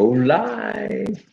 Go live.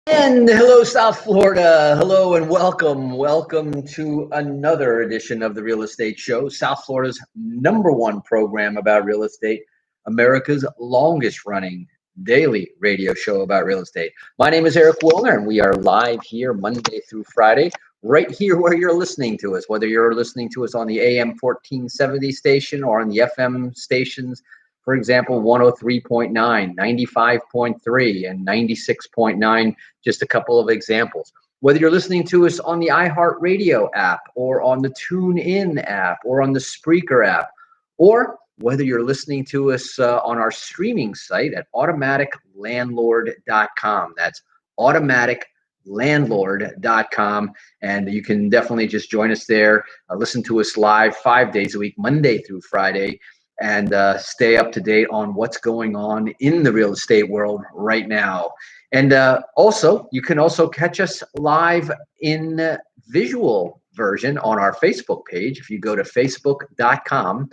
And hello, South Florida. Hello and welcome. Welcome to another edition of the Real Estate Show, South Florida's #1 program about real estate, America's longest running daily radio show about real estate. My name is Eric Wilner, and we are live here Monday through Friday, right here where you're listening to us, whether you're listening to us on the AM 1470 station or on the FM stations. For example, 103.9, 95.3, and 96.9, just a couple of examples. Whether you're listening to us on the iHeartRadio app or on the TuneIn app or on the Spreaker app, or whether you're listening to us on our streaming site at automaticlandlord.com. That's automaticlandlord.com. And you can definitely just join us there. Listen to us live 5 days a week, Monday through Friday, and stay up to date on what's going on in the real estate world right now. And also, you can also catch us live in visual version on our Facebook page. If you go to facebook.com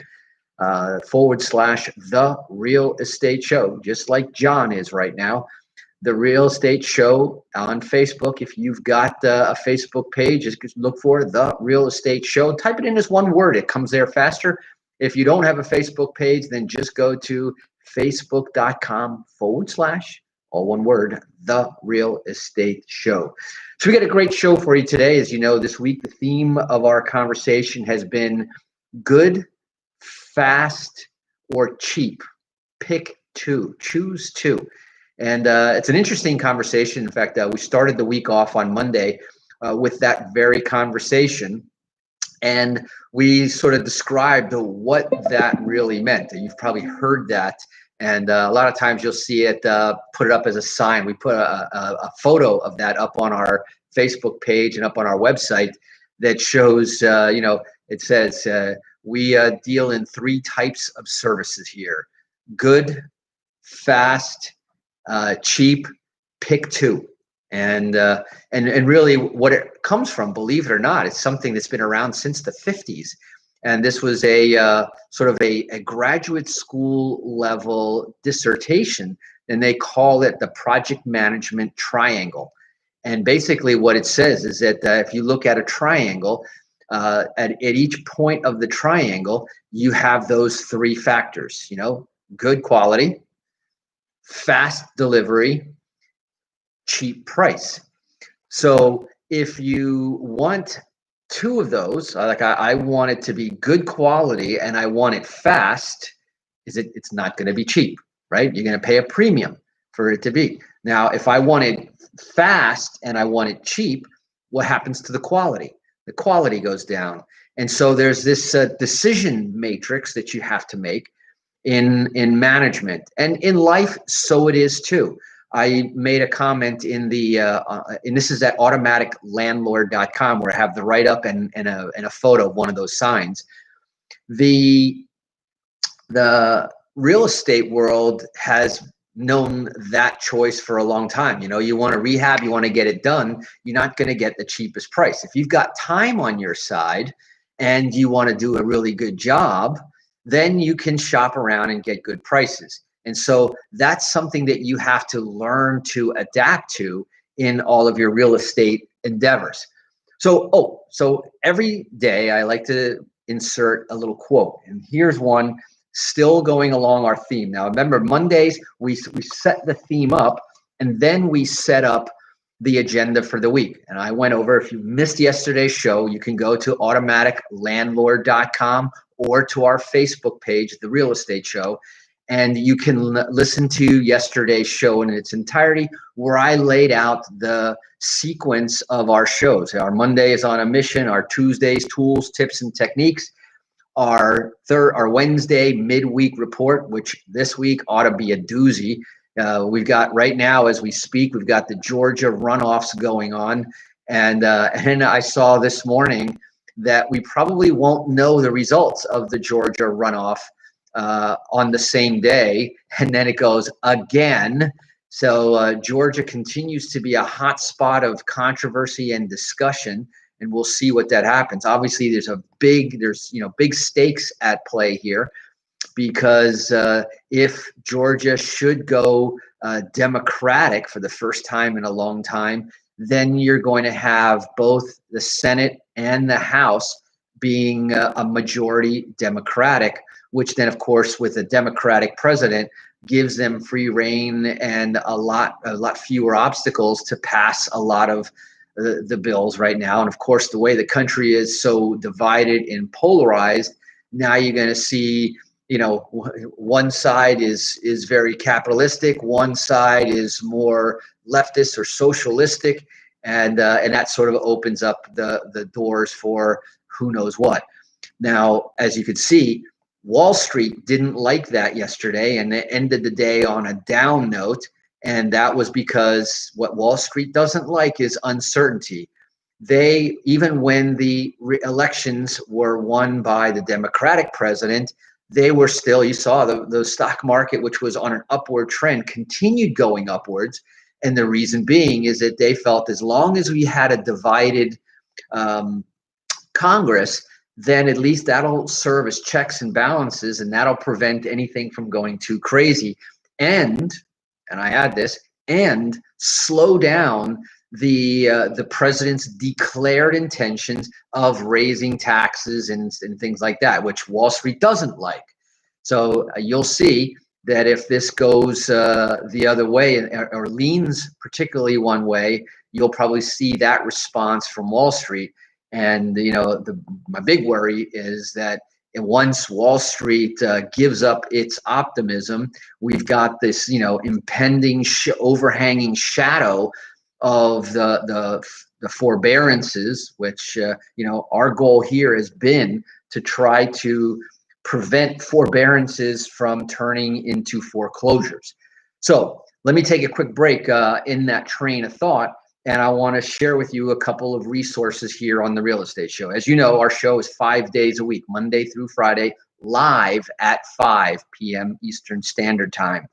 /The Real Estate Show, just like John is right now. The Real Estate Show on Facebook. If you've got a Facebook page, just look for The Real Estate Show. Type it in as one word. It comes there faster. If you don't have a Facebook page, then just go to facebook.com / all one word, The Real Estate Show. So we got a great show for you today. As you know, this week, the theme of our conversation has been good, fast, or cheap. Pick two, choose two. And it's an interesting conversation. In fact, we started the week off on Monday with that very conversation. And we sort of described what that really meant. You've probably heard that. And a lot of times you'll see it, put it up as a sign. We put a photo of that up on our Facebook page and up on our website that shows, it says, we deal in 3 types of services here: good, fast, cheap, pick two. And really what it comes from, believe it or not, it's something that's been around since the 50s. And this was a sort of a graduate school level dissertation, and they call it the project management triangle. And basically what it says is that if you look at a triangle, at each point of the triangle, you have those 3 factors, good quality, fast delivery, cheap price. So if you want 2 of those, like I want it to be good quality and I want it fast, it's not going to be cheap, right? You're going to pay a premium for it to be. Now, if I want it fast and I want it cheap, what happens to the quality? The quality goes down. And so there's this decision matrix that you have to make in management and in life. So it is too. I made a comment in the, and this is at automaticlandlord.com, where I have the write-up and a photo of one of those signs. The real estate world has known that choice for a long time. You want to rehab, you want to get it done, you're not going to get the cheapest price. If you've got time on your side and you want to do a really good job, then you can shop around and get good prices. And so that's something that you have to learn to adapt to in all of your real estate endeavors. So every day I like to insert a little quote. And here's one still going along our theme. Now, remember, Mondays, we set the theme up, and then we set up the agenda for the week. And I went over, if you missed yesterday's show, you can go to automaticlandlord.com or to our Facebook page, The Real Estate Show. And you can listen to yesterday's show in its entirety, where I laid out the sequence of our shows. Our Monday is on a mission, our Tuesdays, tools, tips, and techniques, our Wednesday midweek report, which this week ought to be a doozy. We've got right now, as we speak, we've got the Georgia runoffs going on. And I saw this morning that we probably won't know the results of the Georgia runoff on the same day, and then it goes again. So Georgia continues to be a hot spot of controversy and discussion, and we'll see what that happens. Obviously, there's big stakes at play here, because if Georgia should go Democratic for the first time in a long time, then you're going to have both the Senate and the House being a majority Democratic, which then, of course, with a Democratic president, gives them free reign and a lot fewer obstacles to pass a lot of the bills right now. And of course, the way the country is so divided and polarized, now you're going to see, one side is very capitalistic, one side is more leftist or socialistic, and that sort of opens up the doors for who knows what. Now, as you could see, Wall Street didn't like that yesterday, and it ended the day on a down note. And that was because what Wall Street doesn't like is uncertainty. They, even when the elections were won by the Democratic president, they were still, you saw the stock market, which was on an upward trend, continued going upwards. And the reason being is that they felt as long as we had a divided Congress, then at least that'll serve as checks and balances, and that'll prevent anything from going too crazy. And I add this, and slow down the president's declared intentions of raising taxes and things like that, which Wall Street doesn't like. So you'll see that if this goes the other way or leans particularly one way, you'll probably see that response from Wall Street. And my big worry is that once Wall Street gives up its optimism, we've got this impending overhanging shadow of the forbearances, which our goal here has been to try to prevent forbearances from turning into foreclosures. So let me take a quick break in that train of thought. And I want to share with you a couple of resources here on the Real Estate Show. As you know, our show is 5 days a week, Monday through Friday, live at 5 p.m. Eastern Standard Time.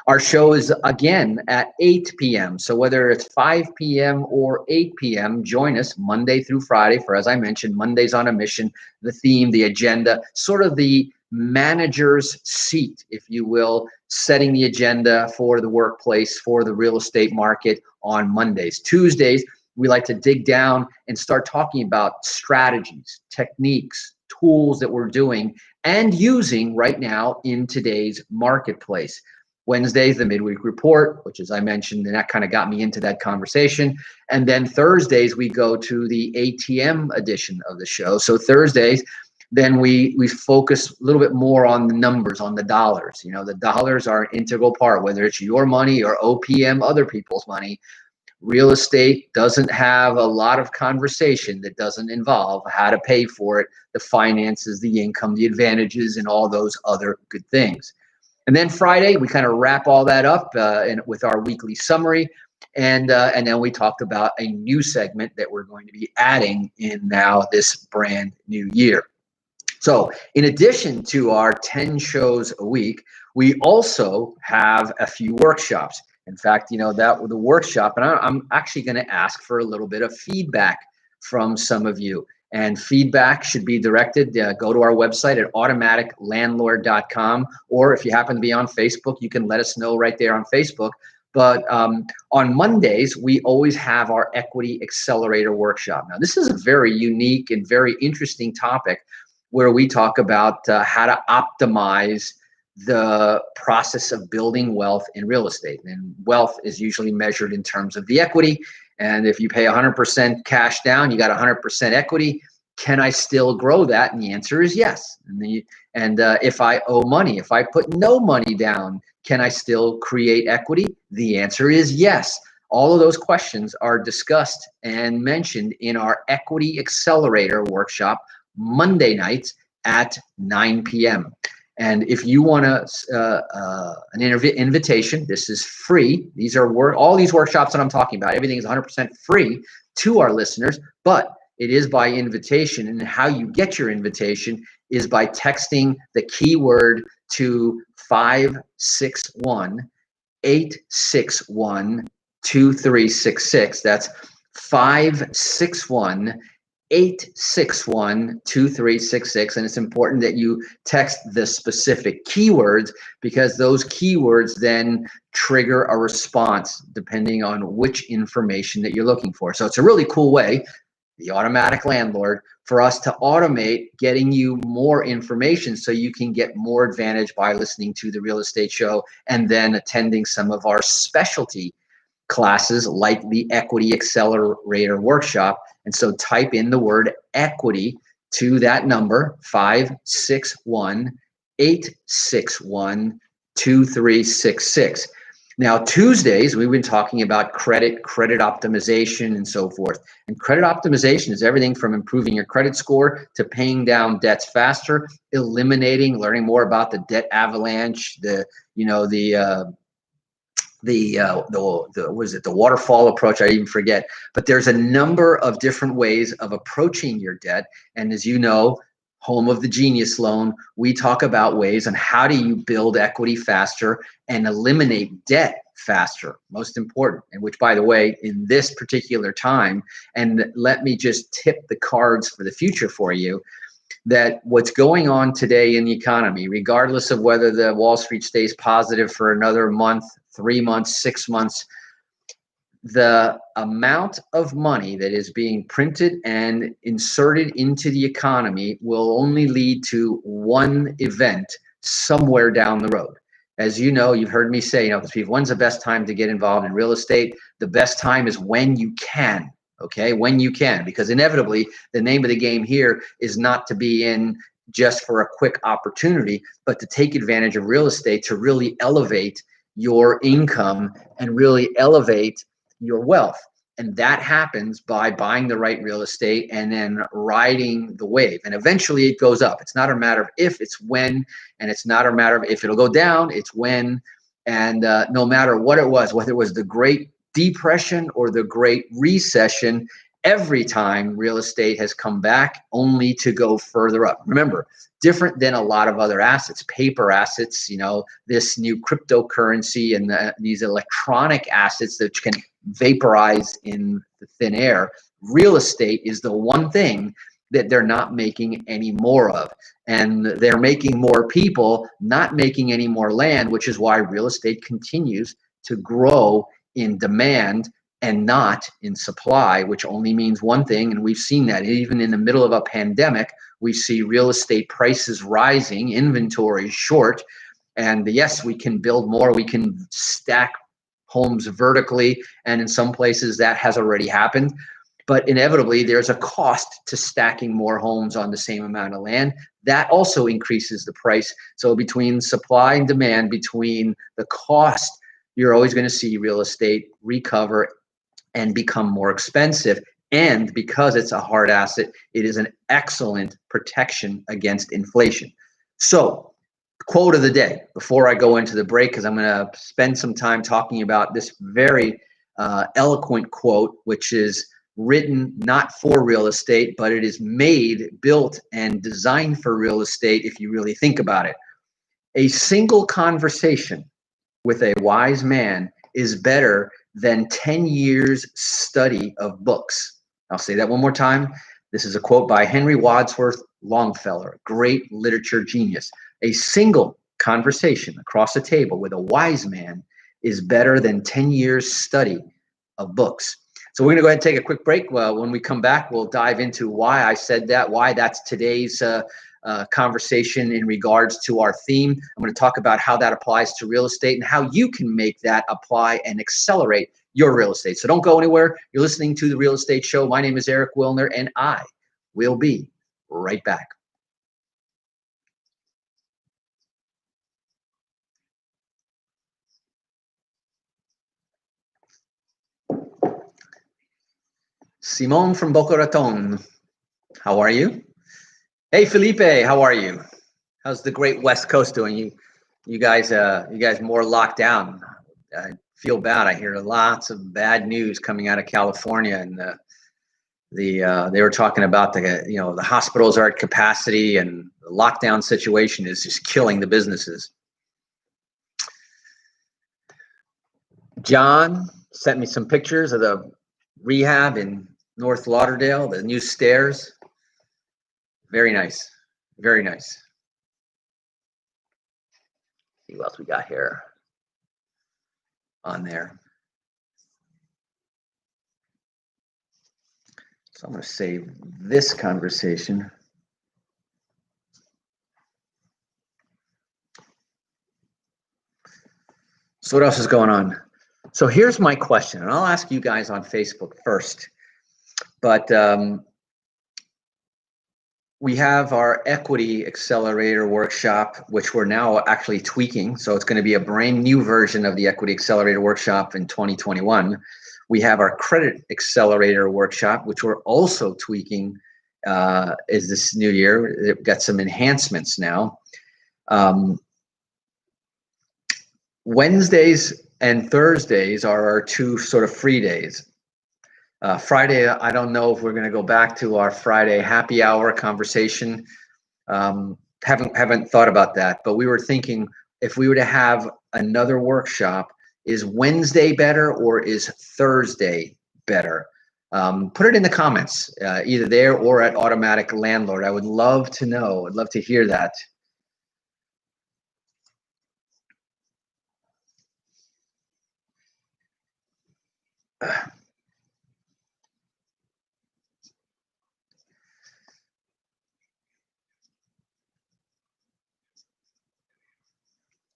Our show is again at 8 p.m. So whether it's 5 p.m. or 8 p.m., join us Monday through Friday for, as I mentioned, Mondays on a Mission, the theme, the agenda, sort of the manager's seat, if you will, setting the agenda for the workplace, for the real estate market on Mondays. Tuesdays, we like to dig down and start talking about strategies, techniques, tools that we're doing and using right now in today's marketplace. Wednesdays, the midweek report, which, as I mentioned, and that kind of got me into that conversation. And then Thursdays, we go to the ATM edition of the show. So Thursdays, then we focus a little bit more on the numbers, on the dollars. The dollars are an integral part, whether it's your money or OPM, other people's money. Real estate doesn't have a lot of conversation that doesn't involve how to pay for it, the finances, the income, the advantages, and all those other good things. And then Friday, we kind of wrap all that up with our weekly summary. And then we talked about a new segment that we're going to be adding in now this brand new year. So in addition to our 10 shows a week, we also have a few workshops. In fact, that the workshop, and I'm actually going to ask for a little bit of feedback from some of you. And feedback should be directed, go to our website at automaticlandlord.com, or if you happen to be on Facebook, you can let us know right there on Facebook. But on Mondays, we always have our Equity Accelerator workshop. Now, this is a very unique and very interesting topic where we talk about how to optimize the process of building wealth in real estate. And wealth is usually measured in terms of the equity. And if you pay 100% cash down, you got 100% equity. Can I still grow that? And the answer is yes. And if I owe money, if I put no money down, can I still create equity? The answer is yes. All of those questions are discussed and mentioned in our Equity Accelerator workshop Monday nights at 9 p.m. And if you want an invitation, this is free. These are all these workshops that I'm talking about. Everything is 100% free to our listeners, but it is by invitation. And how you get your invitation is by texting the keyword to 561-861-2366. That's 561 861-2366. And it's important that you text the specific keywords, because those keywords then trigger a response depending on which information that you're looking for. So it's a really cool way, the Automatic Landlord, for us to automate getting you more information so you can get more advantage by listening to the Real Estate Show and then attending some of our specialty classes like the Equity Accelerator Workshop. And so type in the word equity to that number, 561-861-2366. Now, Tuesdays, we've been talking about credit optimization, and so forth. And credit optimization is everything from improving your credit score to paying down debts faster, learning more about the debt avalanche, the waterfall approach. I even forget, but there's a number of different ways of approaching your debt. And as you know, home of the Genius Loan, we talk about ways on how do you build equity faster and eliminate debt faster, most important. And which, by the way, in this particular time, and let me just tip the cards for the future for you, that what's going on today in the economy, regardless of whether the Wall Street stays positive for another month, 3 months, 6 months, the amount of money that is being printed and inserted into the economy will only lead to one event somewhere down the road. As you know, you've heard me say, Steve, when's the best time to get involved in real estate? The best time is when you can. Okay, when you can, because inevitably the name of the game here is not to be in just for a quick opportunity, but to take advantage of real estate to really elevate your income and really elevate your wealth. And that happens by buying the right real estate and then riding the wave. And eventually it goes up. It's not a matter of if, it's when. And it's not a matter of if it'll go down, it's when. And no matter what it was, whether it was the Great Depression or the Great Recession, every time real estate has come back only to go further up. Remember, different than a lot of other assets, paper assets, this new cryptocurrency and these electronic assets that can vaporize in the thin air. Real estate is the one thing that they're not making any more of. And they're making more people, not making any more land, which is why real estate continues to grow in demand and not in supply, which only means one thing. And we've seen that even in the middle of a pandemic, we see real estate prices rising, inventory short. And yes, we can build more, we can stack homes vertically, and in some places that has already happened. But inevitably, there's a cost to stacking more homes on the same amount of land. That also increases the price. So between supply and demand, between the cost, you're always going to see real estate recover and become more expensive. And because it's a hard asset, it is an excellent protection against inflation. So, quote of the day before I go into the break, because I'm going to spend some time talking about this very eloquent quote, which is written not for real estate, but it is made, built, and designed for real estate if you really think about it. A single conversation with a wise man is better than 10 years study of books. I'll say that one more time. This is a quote by Henry Wadsworth Longfellow, a great literature genius. A single conversation across a table with a wise man is better than 10 years study of books. So we're going to go ahead and take a quick break. Well, when we come back, we'll dive into why I said that, why that's today's conversation in regards to our theme. I'm going to talk about how that applies to real estate and how you can make that apply and accelerate your real estate. So don't go anywhere. You're listening to The Real Estate Show. My name is Eric Wilner, and I will be right back. Simone from Boca Raton, how are you? Hey, Felipe, how are you? How's the great West Coast doing? You guys more locked down. I feel bad. I hear lots of bad news coming out of California, and they were talking about the hospitals are at capacity, and the lockdown situation is just killing the businesses. John sent me some pictures of the rehab in North Lauderdale, the new stairs. Very nice. Very nice. See what else we got here on there. So I'm going to save this conversation. So what else is going on? So here's my question, and I'll ask you guys on Facebook first. But we have our Equity Accelerator Workshop, which we're now actually tweaking. So it's going to be a brand new version of the Equity Accelerator Workshop in 2021. We have our Credit Accelerator Workshop, which we're also tweaking is this new year. It got some enhancements now. Wednesdays and Thursdays are our two sort of free days. Friday, I don't know if we're going to go back to our Friday happy hour conversation. Haven't thought about that, but we were thinking if we were to have another workshop, is Wednesday better or is Thursday better? Put it in the comments, either there or at Automatic Landlord. I would love to know. I'd love to hear that.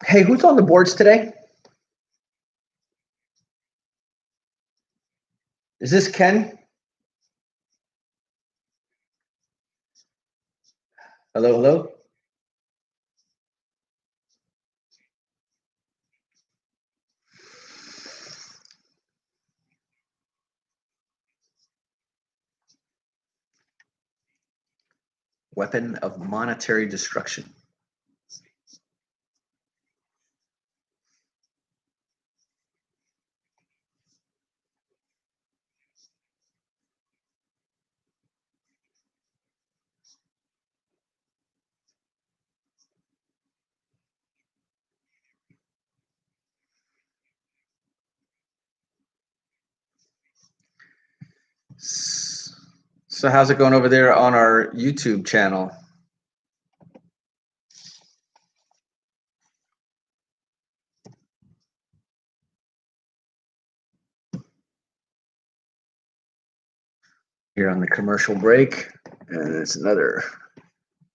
Hey, who's on the boards today? Is this Ken? Hello, hello. Weapon of monetary destruction. So how's it going over there on our YouTube channel? Here on the commercial break, and it's another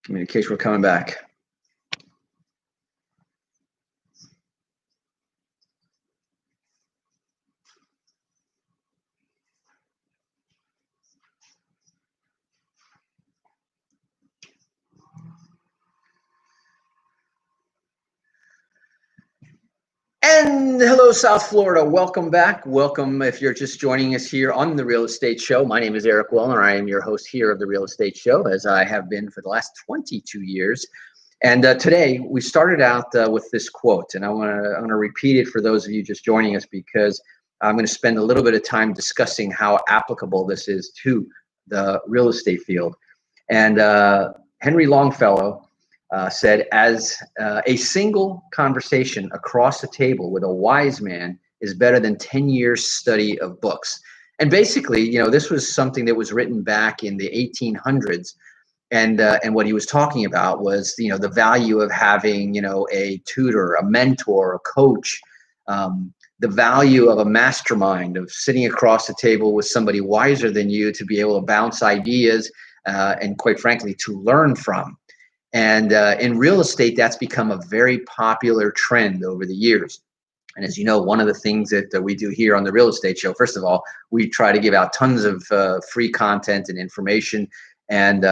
communication. We're coming back. And hello, South Florida. Welcome back. Welcome if you're just joining us here on The Real Estate Show. My name is Eric Wellner. I am your host here of The Real Estate Show, as I have been for the last 22 years. And today we started out with this quote, and I'm gonna repeat it for those of you just joining us, because I'm going to spend a little bit of time discussing how applicable this is to the real estate field. And Henry Longfellow said, as a single conversation across the table with a wise man is better than 10 years study of books. And basically, you know, this was something that was written back in the 1800s. And what he was talking about was, you know, the value of having, you know, a tutor, a mentor, a coach, the value of a mastermind, of sitting across the table with somebody wiser than you to be able to bounce ideas and, quite frankly, to learn from. And in real estate, that's become a very popular trend over the years. And as you know, one of the things that we do here on The Real Estate Show, first of all, we try to give out tons of free content and information. And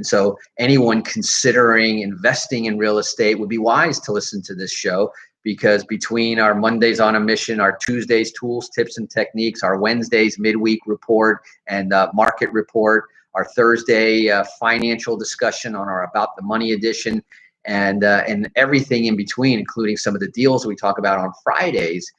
so anyone considering investing in real estate would be wise to listen to this show, because between our Mondays on a Mission, our Tuesdays tools, tips, and techniques, our Wednesdays midweek report and market report, our Thursday financial discussion on our About the Money edition, and everything in between, including some of the deals we talk about on Fridays,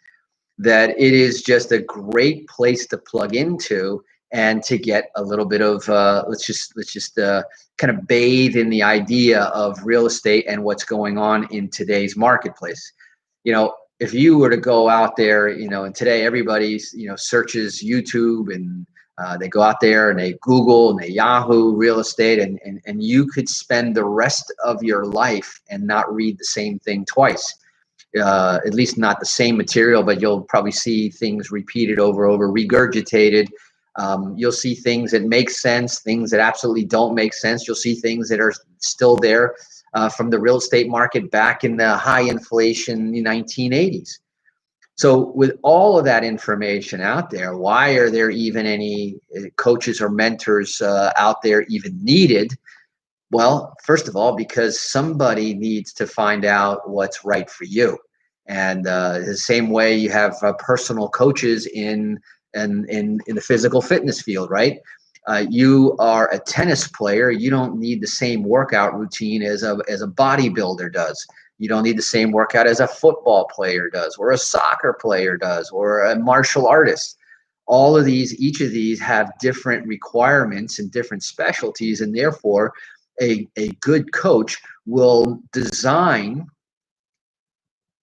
that it is just a great place to plug into and to get a little bit of let's just kind of bathe in the idea of real estate and what's going on in today's marketplace. You know, if you were to go out there, you know, and today everybody's, you know, searches YouTube and They go out there and they Google and they Yahoo real estate, and you could spend the rest of your life and not read the same thing twice. At least not the same material, but you'll probably see things repeated over, regurgitated. You'll see things that make sense, things that absolutely don't make sense. You'll see things that are still there from the real estate market back in the high inflation 1980s. So with all of that information out there, why are there even any coaches or mentors out there even needed? Well, first of all, because somebody needs to find out what's right for you. And the same way you have personal coaches in the physical fitness field, right? You are a tennis player. You don't need the same workout routine as a bodybuilder does. You don't need the same workout as a football player does, or a soccer player does, or a martial artist. All of these, each of these have different requirements and different specialties, and therefore a good coach will design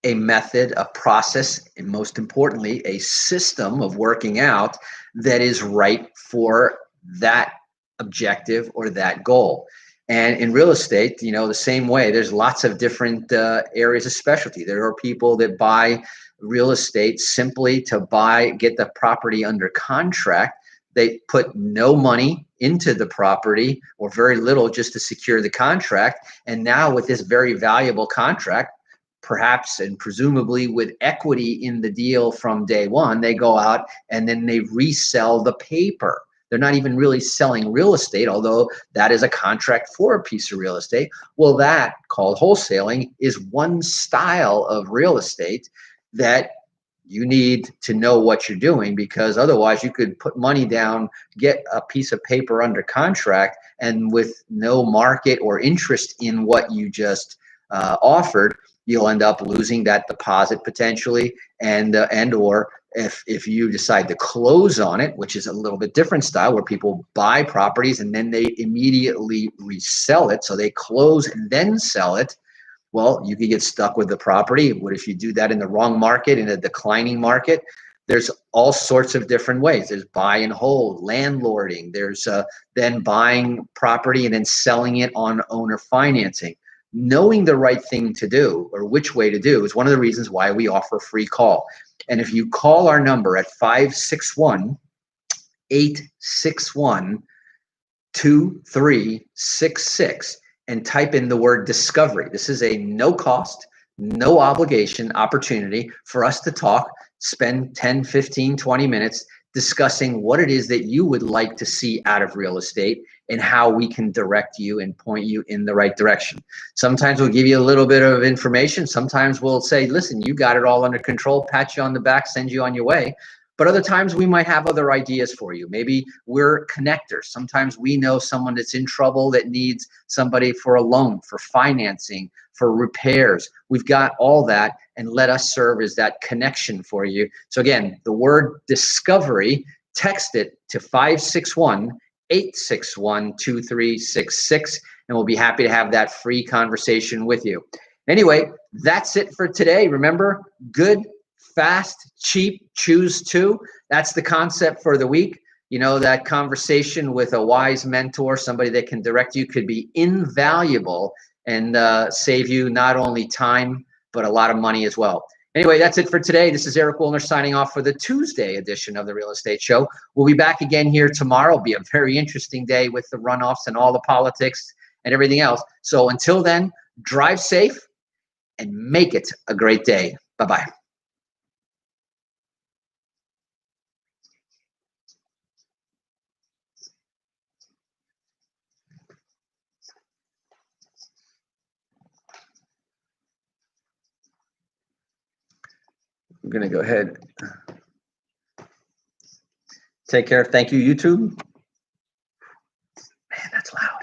a method, a process, and most importantly, a system of working out that is right for that objective or that goal. And in real estate, the same way, there's lots of different areas of specialty. There are people that buy real estate simply to get the property under contract. They put no money into the property, or very little, just to secure the contract. And now with this very valuable contract, perhaps and presumably with equity in the deal from day one, they go out and then they resell the paper. They're not even really selling real estate, although that is a contract for a piece of real estate. Well, that, called wholesaling, is one style of real estate that you need to know what you're doing, because otherwise you could put money down, get a piece of paper under contract, and with no market or interest in what you just offered, you'll end up losing that deposit potentially, and or if you decide to close on it, which is a little bit different style, where people buy properties and then they immediately resell it. So they close and then sell it. Well, you could get stuck with the property. What if you do that in the wrong market, in a declining market? There's all sorts of different ways. There's buy and hold, landlording. There's then buying property and then selling it on owner financing. Knowing the right thing to do, or which way to do, is one of the reasons why we offer a free call. And if you call our number at 561-861-2366 and type in the word discovery, this is a no cost, no obligation opportunity for us to talk, spend 10, 15, 20 minutes discussing what it is that you would like to see out of real estate and how we can direct you and point you in the right direction. Sometimes we'll give you a little bit of information. Sometimes we'll say, listen, you got it all under control, pat you on the back, send you on your way. But other times we might have other ideas for you. Maybe we're connectors. Sometimes we know someone that's in trouble that needs somebody for a loan, for financing, for repairs. We've got all that, and let us serve as that connection for you. So again, the word discovery, text it to 561-861-2366, and we'll be happy to have that free conversation with you. Anyway, that's it for today. Remember, good, fast, cheap, choose two. That's the concept for the week. That conversation with a wise mentor, somebody that can direct you, could be invaluable and save you not only time, but a lot of money as well. Anyway, that's it for today. This is Eric Woolner signing off for the Tuesday edition of the Real Estate Show. We'll be back again here tomorrow. It'll be a very interesting day with the runoffs and all the politics and everything else. So until then, drive safe and make it a great day. Bye-bye. I'm going to go ahead. Take care. Thank you, YouTube. Man, that's loud.